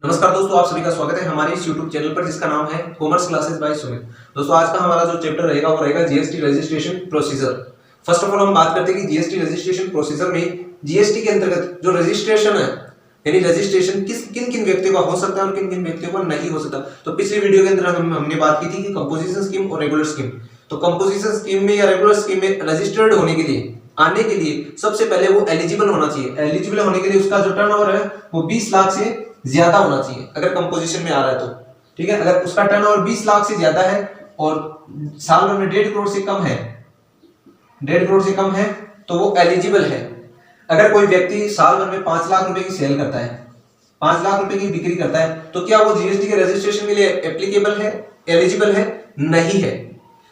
नमस्कार दोस्तों, आप सभी का स्वागत है हमारे इस YouTube चैनल पर जिसका नाम है कॉमर्स क्लासेस बाय सुमित। दोस्तों आज का हमारा जो चैप्टर रहेगा वो रहेगा GST registration procedure. First of all हम बात करते हैं कि जीएसटी रजिस्ट्रेशन प्रोसीजर में जीएसटी के अंतर्गत जो रजिस्ट्रेशन है यानी रजिस्ट्रेशन किन किन व्यक्तियों का हो सकता है और किन किन व्यक्तियों का नहीं हो सकता। तो पिछली वीडियो के अंदर हमने बात की थी कि कंपोजिशन स्कीम और रेगुलर स्कीम। तो कंपोजिशन स्कीम में या रेगुलर स्कीम में रजिस्टर्ड होने के लिए आने के लिए सबसे पहले वो एलिजिबल होना चाहिए। एलिजिबल होने के लिए उसका जो टर्नओवर है वो 20 लाख से ज्यादा होना चाहिए अगर कंपोजिशन में आ रहा है तो। ठीक है, अगर उसका टर्नओवर 20 लाख से ज्यादा है और साल भर में 1.5 करोड़ से कम है, 1.5 करोड़ से कम है तो वो एलिजिबल है। अगर कोई व्यक्ति साल भर में 5 लाख रुपए की सेल करता है, 5 लाख रुपए की बिक्री करता है, तो क्या वो जीएसटी के रजिस्ट्रेशन के लिए एप्लीकेबल है, एलिजिबल है? नहीं है।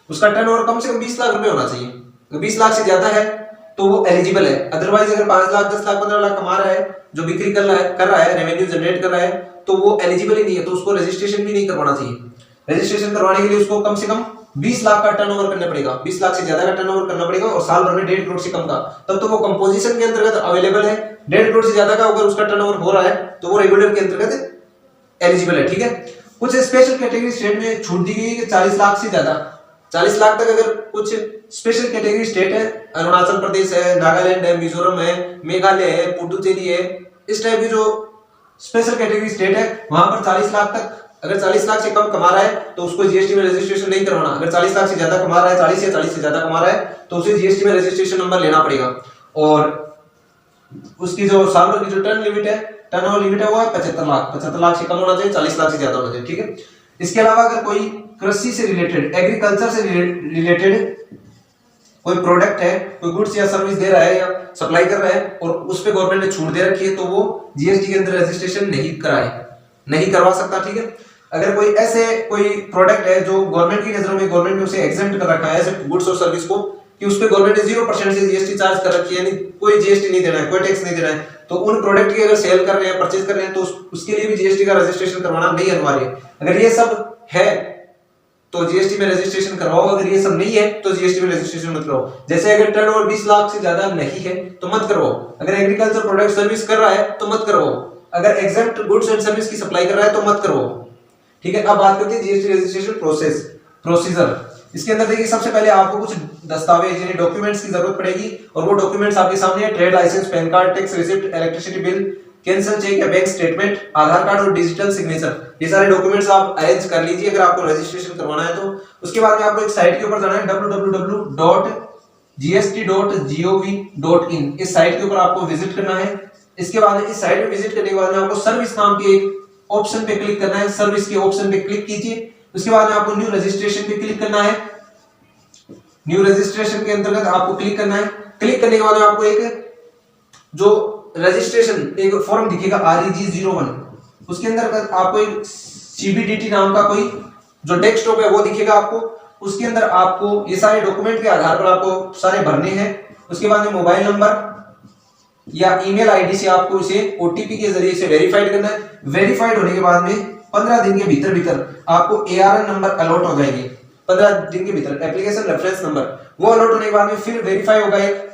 उसका टर्नओवर कम से कम 20 लाख रुपए होना चाहिए। अगर 20 लाख से ज्यादा है तो वो एलिजिबल है। अदरवाइज अगर 5 लाख 10 लाख 15 लाख कमा रहा है, जो बिक्री कर रहा है रेवेन्यू जनरेट कर रहा है, तो वो एलिजिबल ही नहीं है, तो उसको रजिस्ट्रेशन भी नहीं करवाना चाहिए। रजिस्ट्रेशन करवाने के लिए उसको कम से कम 20 लाख का टर्नओवर करना पड़ेगा, 20 लाख से ज्यादा का टर्नओवर करना पड़ेगा और साल भर में 1.5 करोड़ से कम का, तब तो वो कंपोजिशन के अंतर्गत अवेलेबल है। 1.5 करोड़ से ज्यादा का अगर उसका टर्नओवर हो रहा है तो वो रेगुलर के अंतर्गत एलिजिबल है। ठीक है, कुछ स्पेशल कैटेगरी स्टेट में छूट दी गई है कि 40 लाख से ज्यादा, 40 लाख तक अगर कुछ स्पेशल कैटेगरी स्टेट है, अरुणाचल प्रदेश है, नागालैंड है, मिजोरम है, मेघालय है, पुडुचेरी है, इस टाइप की जो स्पेशल कैटेगरी स्टेट है वहां पर 40 लाख तक, अगर 40 लाख से कम कमा रहा है तो उसको जीएसटी में रजिस्ट्रेशन नहीं करवाना। अगर 40 लाख से ज्यादा कमा रहा है, 40 या 40 से ज्यादा कमा रहा है, तो उसे जीएसटी में रजिस्ट्रेशन नंबर लेना पड़ेगा। और उसकी जो साल भर की जो टर्नओवर लिमिट है वो है 75 लाख। 75 लाख से कम होना चाहिए, 40 लाख से ज्यादा होना चाहिए। ठीक है, इसके अलावा अगर कोई कृषि से रिलेटेड, एग्रीकल्चर से रिलेटेड कोई प्रोडक्ट है, कोई गुड्स या सर्विस दे रहा है या सप्लाई कर रहा है और उस पे गवर्नमेंट ने छूट दे रखी है, तो वो जीएसटी के अंदर रजिस्ट्रेशन नहीं करवा सकता। ठीक है, अगर कोई प्रोडक्ट है जो गवर्नमेंट की नजरों में गवर्नमेंट ने उसे एग्जेम्प्ट कर रखा है ऐसे गुड्स और सर्विस को कि उस पे गवर्नमेंट ने 0% से जीएसटी चार्ज कर रखी है, यानी कोई जीएसटी नहीं देना है, कोई टैक्स नहीं देना है, तो उन प्रोडक्ट की अगर सेल कर रहे हैं, परचेज कर रहे हैं, तो उसके लिए भी जीएसटी का रजिस्ट्रेशन करवाना नहीं अनिवार्य है। अगर ये सब है तो जीएसटी में रजिस्ट्रेशन करवाओ, अगर ये सब नहीं है तो जीएसटी में रजिस्ट्रेशन मत करवाओ। जैसे अगर टर्नओवर 20 लाख से ज्यादा नहीं है तो मत करवाओ। अगर एग्रीकल्चर प्रोडक्ट सर्विस कर रहा है तो मत करवाओ। अगर एग्जेम्प्ट गुड्स एंड सर्विस की सप्लाई कर रहा है तो मत करवाओ। ठीक है, अब बात करते हैं जीएसटी रजिस्ट्रेशन प्रोसीजर। इसके अंदर देखिए सबसे पहले आपको कुछ दस्तावेज यानी डॉक्यूमेंट्स की जरूरत पड़ेगी और वो डॉक्यूमेंट्स आपके सामने है। Trade licence, PAN card, tax receipt, electricity bill, cancel cheque या बैंक स्टेटमेंट, आधार कार्ड और डिजिटल सिग्नेचर। ये सारे डॉक्यूमेंट्स आप अरेंज कर लीजिए अगर आपको रजिस्ट्रेशन करवाना है तो। उसके बाद में आपको एक साइट के ऊपर जाना है www.gst.gov.in। इस साइट के ऊपर आपको विजिट करना है। इसके बाद इस साइट पे विजिट करने के बाद में आपको सर्विस नाम के एक ऑप्शन पे क्लिक करना है। सर्विस के ऑप्शन पे क्लिक कीजिए। उसके बाद में आपको न्यू रजिस्ट्रेशन पे क्लिक करना है। न्यू रजिस्ट्रेशन के अंतर्गत आपको क्लिक करना है। क्लिक करने के बाद में आपको एक जो रजिस्ट्रेशन एक फॉर्म दिखेगा REG01, उसके अंदर आपको एक CBDT नाम का कोई जो डेस्कटॉप है वो दिखेगा आपको। उसके अंदर आपको ये सारे डॉक्यूमेंट के आधार पर आपको सारे भरने हैं। उसके बाद में मोबाइल नंबर या ईमेल आईडी से आपको इसे OTP के जरिए से वेरीफाइड करना है। वेरीफाइड होने के बाद में 15 दिन के भीतर आपको ARN नंबर अलॉट हो जाएंगे। 15 दिन के भीतर एप्लीकेशन रेफरेंस नंबर वो अलॉट होने के बाद में फिर वेरीफाई होगा, एक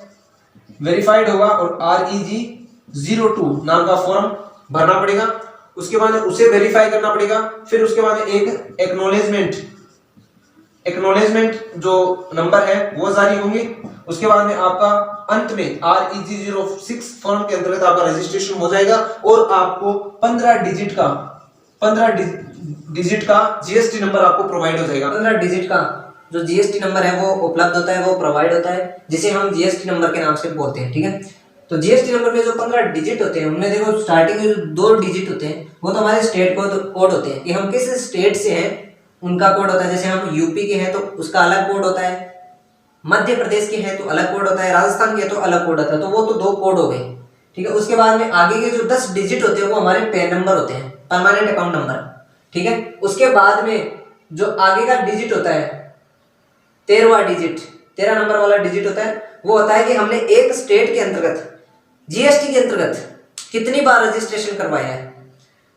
वेरीफाइड होगा और REG02 नाम का फॉर्म भरना पड़ेगा। उसके बाद उसे वेरीफाई करना पड़ेगा। फिर उसके बाद एक एक्नॉलेजमेंट जो नंबर है वो जारी होंगे। उसके बाद में आपका अंत में REG06 फॉर्म के अंतर्गत आपका रजिस्ट्रेशन हो जाएगा और आपको 15 डिजिट का जीएसटी नंबर आपको प्रोवाइड हो जाएगा। 15 डिजिट का जो जीएसटी नंबर है वो उपलब्ध होता है, वो प्रोवाइड होता है, जिसे हम जीएसटी नंबर के नाम से बोलते हैं। ठीक है, तो जीएसटी नंबर में जो 15 डिजिट होते हैं उनमें देखो स्टार्टिंग में जो 2 डिजिट होते हैं वो तो हमारे स्टेट कोड होते हैं कि हम किस स्टेट से हैं उनका कोड होता है। जैसे हम यूपी के हैं तो उसका अलग कोड होता है, मध्य प्रदेश के हैं तो अलग कोड होता है, राजस्थान के तो अलग कोड होता है। तो वो तो 2 कोड हो गए। ठीक है, उसके बाद में आगे के जो 10 डिजिट होते हैं वो हमारे पैन नंबर होते हैं, परमानेंट अकाउंट नंबर। ठीक है, उसके बाद में जो आगे का डिजिट होता है 13वां डिजिट, 13 नंबर वाला डिजिट होता है, वो होता है कि हमने एक स्टेट के अंतर्गत जीएसटी के अंतर्गत कितनी बार रजिस्ट्रेशन करवाया है।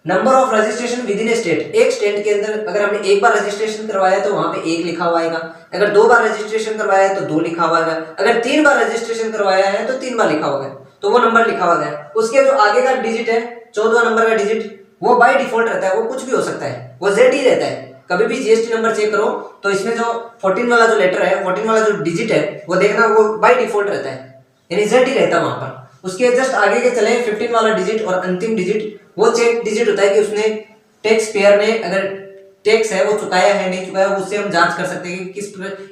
Number of registration with in A state, एक स्टेट के अंदर अगर हमने एक बार रजिस्ट्रेशन करवाया है तो वहां पे 1 लिखा हुआ आएगा। अगर 2 बार रजिस्ट्रेशन करवाया है तो 2 लिखा हुआ आएगा। अगर 3 बार रजिस्ट्रेशन करवाया है तो 3 बार लिखा हुआ है, तो वो नंबर लिखा हुआ है। उसके जो आगे का डिजिट है 14वां नंबर का डिजिट वो बाय डिफॉल्ट रहता है, वो कुछ भी हो सकता है, वो जेड ही रहता है। कभी भी जीएसटी नंबर चेक करो तो इसमें जो 14 वाला जो लेटर है, 14 वाला जो डिजिट है, वो देखना वो बाय डिफॉल्ट रहता है, यानी जेड ही रहता है वहां पर। उसके जस्ट आगे के चले 15 वाला डिजिट और अंतिम डिजिट, वो चेक डिजिट होता है कि उसने टैक्स पेयर ने अगर टैक्स है वो चुकाया है नहीं चुकाया, उससे हम जांच कर सकते हैं कि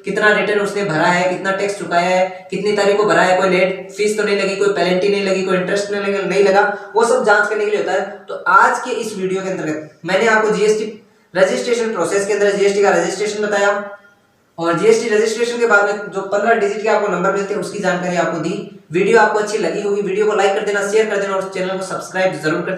कितना रिटर्न उसने भरा है, कितना टैक्स चुकाया है, कितनी तारीख को भरा है, कोई लेट फीस तो नहीं लगी, कोई पेनल्टी नहीं लगी, कोई इंटरेस्ट नहीं लगा, वो सब जांच करने के लिए होता है। तो आज के इस वीडियो के अंतर्गत मैंने आपको जीएसटी रजिस्ट्रेशन प्रोसेस के अंदर जीएसटी का रजिस्ट्रेशन बताया और जीएसटी रजिस्ट्रेशन के बाद में जो 15 डिजिट के आपको नंबर मिलते हैं उसकी जानकारी आपको दी। वीडियो आपको अच्छी लगी होगी, वीडियो को लाइक कर देना, शेयर कर देना और चैनल को सब्सक्राइब जरूर कर देना।